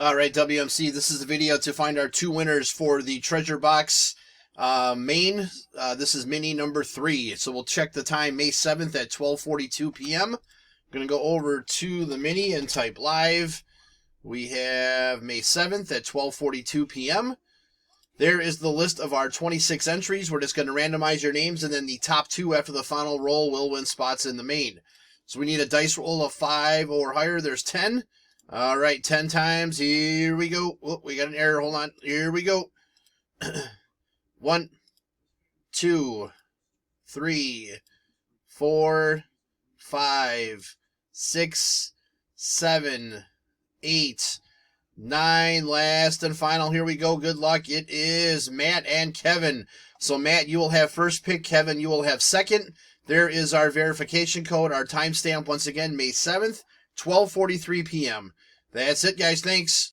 All right, WMC, this is the video to find our two winners for the Treasure Box main. This is mini number 3. So we'll check the time May 7th at 12:42 p.m. I'm going to go over to the mini and type live. We have May 7th at 12:42 p.m. There is the list of our 26 entries. We're just going to randomize your names, and then the top 2 after the final roll will win spots in the main. So we need a dice roll of 5 or higher. There's 10. All right, 10 times. Here we go. Oh, we got an error. Hold on. Here we go. 1, 2, 3, 4, 5, 6, 7, 8, 9. Last and final. Here we go. Good luck. It is Matt and Kevin. So, Matt, you will have first pick. Kevin, you will have second. There is our verification code, our timestamp once again, May 7th. 12:43 p.m. That's it, guys. Thanks.